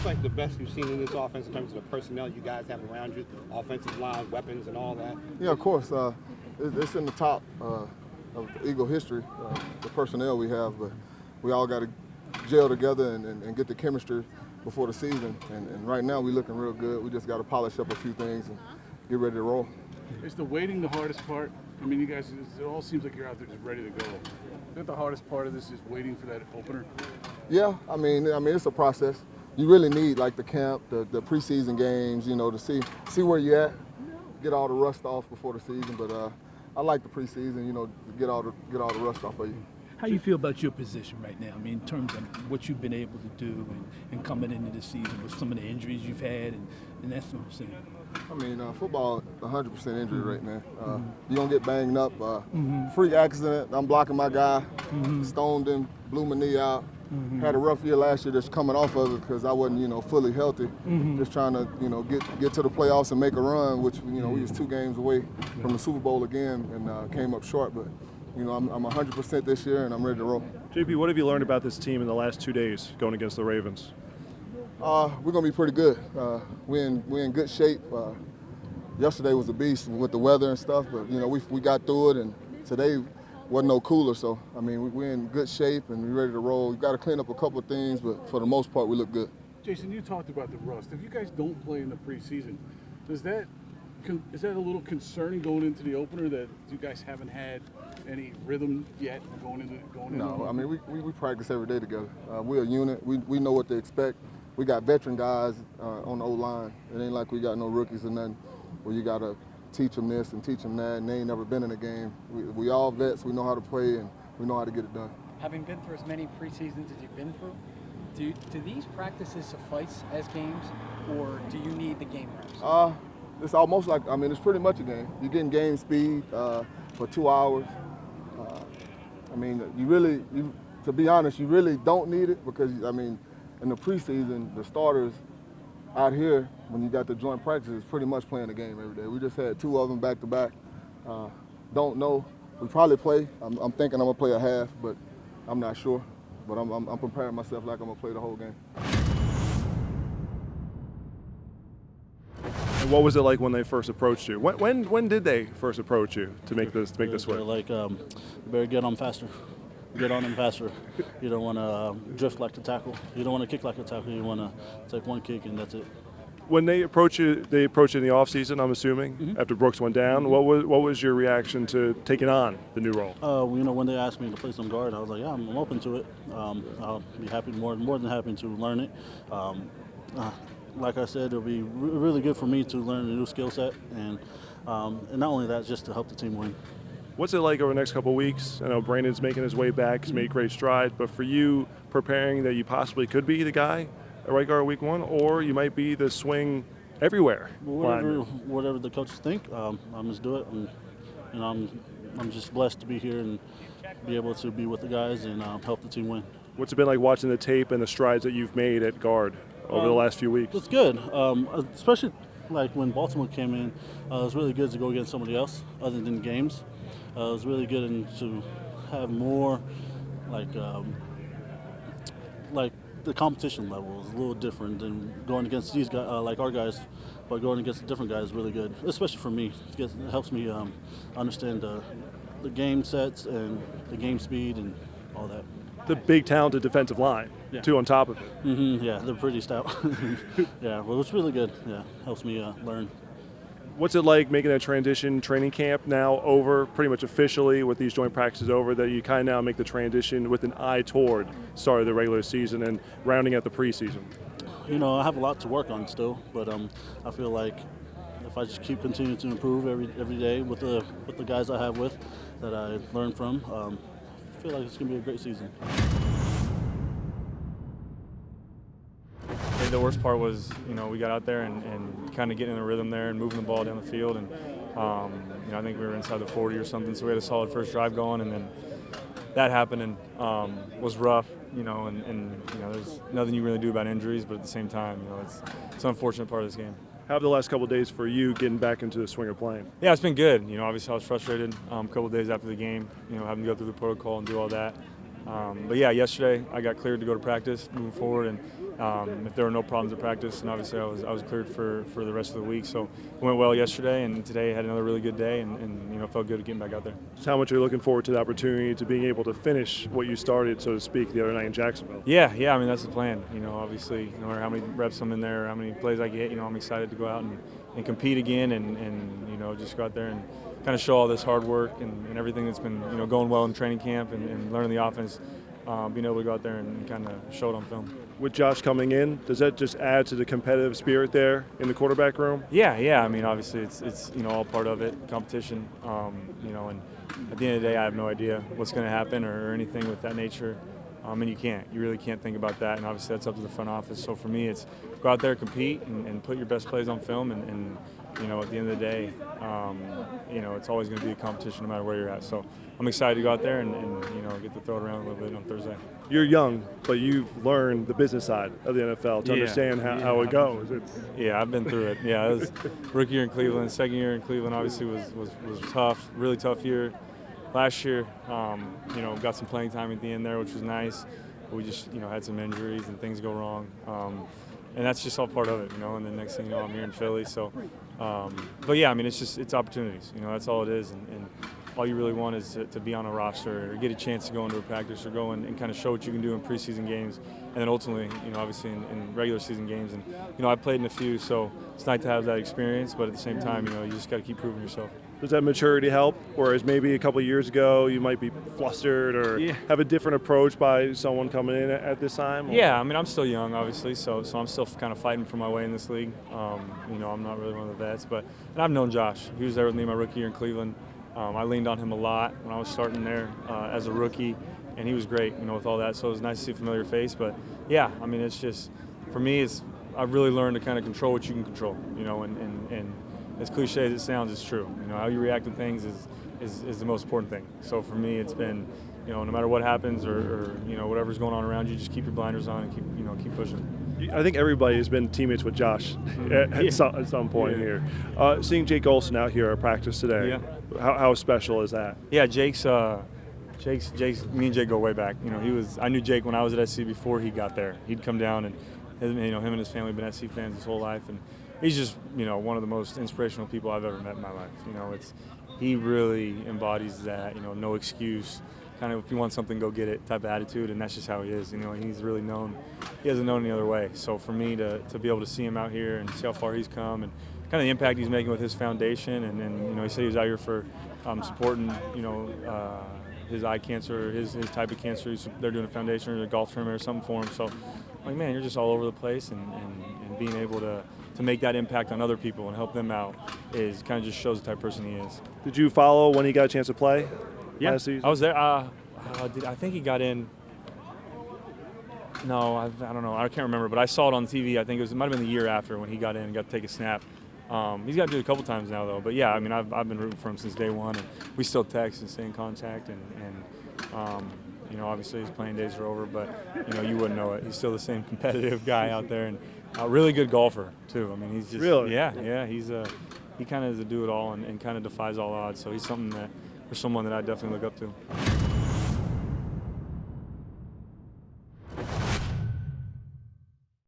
like the best you've seen in this offense in terms of the personnel you guys have around you, offensive line, weapons, and all that? Yeah, of course. It's in the top of Eagle history, the personnel we have, but we all got to gel together and get the chemistry before the season. And right now we're looking real good. We just got to polish up a few things and get ready to roll. Is the waiting the hardest part? I mean, you guys, it all seems like you're out there just ready to go. Is that the hardest part of this, is waiting for that opener? Yeah, I mean, it's a process. You really need like the camp, the preseason games, you know, to see where you're at, get all the rust off before the season. But I like the preseason, you know, to get all the rust off of you. How you feel about your position right now? I mean, in terms of what you've been able to do and coming into the season with some of the injuries you've had and that's what I'm saying. I mean, football, 100% injury rate, man. You're going to get banged up. Freak accident, I'm blocking my guy, stoned him, blew my knee out. Had a rough year last year just coming off of it because I wasn't, you know, fully healthy. Just trying to, you know, get to the playoffs and make a run, which, you know, we was 2 games away from the Super Bowl again and came up short. But, you know, I'm 100% this year and I'm ready to roll. JP, what have you learned about this team in the last 2 days going against the Ravens? We're going to be pretty good. We're in good shape. Yesterday was a beast with the weather and stuff, but, you know, we got through it, and today wasn't no cooler. So, I mean, we're in good shape and we're ready to roll. We've got to clean up a couple of things, but for the most part, we look good. Jason, you talked about the rust. If you guys don't play in the preseason, is that a little concerning going into the opener that you guys haven't had any rhythm yet going into? No, I mean, we practice every day together. We're a unit. We know what to expect. We got veteran guys on the O-line. It ain't like we got no rookies or nothing where you got to teach them this and teach them that, and they ain't never been in a game. We all vets. We know how to play, and we know how to get it done. Having been through as many preseasons as you've been through, do these practices suffice as games, or do you need the game reps? It's almost like, I mean, it's pretty much a game. You're getting game speed for 2 hours. I mean, to be honest, you really don't need it because, I mean, in the preseason, the starters out here, when you got the joint practices, pretty much playing the game every day. We just had 2 of them back to back. Don't know. We probably play. I'm thinking I'm gonna play a half, but I'm not sure. But I'm preparing myself like I'm gonna play the whole game. And what was it like when they first approached you? When did they first approach you to make this switch? Like, you better get on faster. Get on them faster. You don't want to drift like the tackle. You don't want to kick like a tackle. You want to take one kick and that's it. When they approach you in the offseason, I'm assuming, after Brooks went down. What was your reaction to taking on the new role? You know, when they asked me to play some guard, I was like, yeah, I'm open to it. I'll be happy, more than happy to learn it. Like I said, it'll be really good for me to learn a new skill set, and not only that, just to help the team win. What's it like over the next couple of weeks? I know Brandon's making his way back. He's made great strides. But for you, preparing that you possibly could be the guy at right guard week 1, or you might be the swing everywhere. Whatever the coaches think, I'm just do it. And, you know, I'm just blessed to be here and be able to be with the guys and help the team win. What's it been like watching the tape and the strides that you've made at guard over the last few weeks? It's good, especially like when Baltimore came in. It was really good to go against somebody else other than games. It was really good to have more like the competition level is a little different than going against these guys, like our guys, but going against different guys is really good, especially for me. It helps me understand the game sets and the game speed and all that. The big talented defensive line, too, on top of it. Yeah, they're pretty stout. Yeah, well, it's really good. Yeah, helps me learn. What's it like making that transition, training camp now over, pretty much officially with these joint practices over, that you kind of now make the transition with an eye toward start of the regular season and rounding out the preseason? You know, I have a lot to work on still, but I feel like if I just keep continuing to improve every day with the guys I have with that I learn from, I feel like it's going to be a great season. The worst part was, you know, we got out there and kind of getting in the rhythm there and moving the ball down the field. And, you know, I think we were inside the 40 or something, so we had a solid first drive going. And then that happened and was rough, you know, and you know, there's nothing you really do about injuries, but at the same time, you know, it's an unfortunate part of this game. How have the last couple of days for you getting back into the swing of playing? Yeah, it's been good. You know, obviously I was frustrated a couple of days after the game, you know, having to go through the protocol and do all that. But yeah, yesterday I got cleared to go to practice moving forward, and if there were no problems at practice, and obviously I was cleared for the rest of the week. So it went well yesterday, and today I had another really good day, and felt good getting back out there. Just how much are you looking forward to the opportunity to being able to finish what you started, so to speak, the other night in Jacksonville? Yeah, I mean that's the plan. Obviously, no matter how many reps I'm in there, how many plays I get, I'm excited to go out and compete again, and just go out there and kind of show all this hard work and everything that's been going well in training camp and learning the offense. Being able to go out there and kind of show it on film. With Josh coming in, does that just add to the competitive spirit there in the quarterback room? Yeah. I mean, obviously, it's all part of it, competition. And at the end of the day, I have no idea what's going to happen or anything with that nature. And you really can't think about that. And obviously, that's up to the front office. So for me, it's go out there, compete, and put your best plays on film. And at the end of the day, it's always going to be a competition no matter where you're at. So I'm excited to go out there and get to throw it around a little bit on Thursday. You're young, but you've learned the business side of the NFL to understand how it goes. Yeah, I've been through it. Yeah, it was rookie year in Cleveland, second year in Cleveland obviously was tough, really tough year. Last year, got some playing time at the end there, which was nice. We just, had some injuries and things go wrong. And that's just all part of it, and then next thing you know, I'm here in Philly. So, but yeah, I mean, it's opportunities, that's all it is. And all you really want is to be on a roster or get a chance to go into a practice or go and kind of show what you can do in preseason games. And then ultimately, obviously in regular season games. And, I played in a few, so it's nice to have that experience. But at the same time, you just got to keep proving yourself. Does that maturity help? Whereas maybe a couple of years ago, you might be flustered or have a different approach by someone coming in at this time? Or? Yeah, I mean, I'm still young, obviously, so I'm still kind of fighting for my way in this league. I'm not really one of the vets, and I've known Josh. He was there with me my rookie year in Cleveland. I leaned on him a lot when I was starting there as a rookie, and he was great, with all that. So it was nice to see a familiar face. But yeah, I mean, it's just for me, I've really learned to kind of control what you can control, and as cliche as it sounds, it's true. How you react to things is the most important thing. So for me, it's been, no matter what happens or whatever's going on around you, just keep your blinders on and keep pushing. I think everybody has been teammates with Josh at some point here. Seeing Jake Olson out here at practice today, how special is that? Yeah, Jake's me and Jake go way back. I knew Jake when I was at SC before he got there. He'd come down and him and his family have been SC fans his whole life, and he's just one of the most inspirational people I've ever met in my life. He really embodies that no excuse, kind of if you want something, go get it type of attitude, and that's just how he is. He's really known. He hasn't known any other way. So for me to be able to see him out here and see how far he's come and kind of the impact he's making with his foundation, and then he said he was out here for supporting his eye cancer, his type of cancer. They're doing a foundation or a golf tournament or something for him. So like, man, you're just all over the place, and being able to make that impact on other people and help them out is kind of just shows the type of person he is. Did you follow when he got a chance to play? Yeah, last season? I was there. I think he got in. No, I don't know. I can't remember, but I saw it on TV. I think it might have been the year after when he got in and got to take a snap. He's got to do it a couple times now, though. But yeah, I mean, I've been rooting for him since day one, and we still text and stay in contact. And obviously his playing days are over, but you wouldn't know it. He's still the same competitive guy out there, and a really good golfer too. I mean, he's just really he kind of is a do-it-all and kind of defies all odds. So he's someone that I definitely look up to.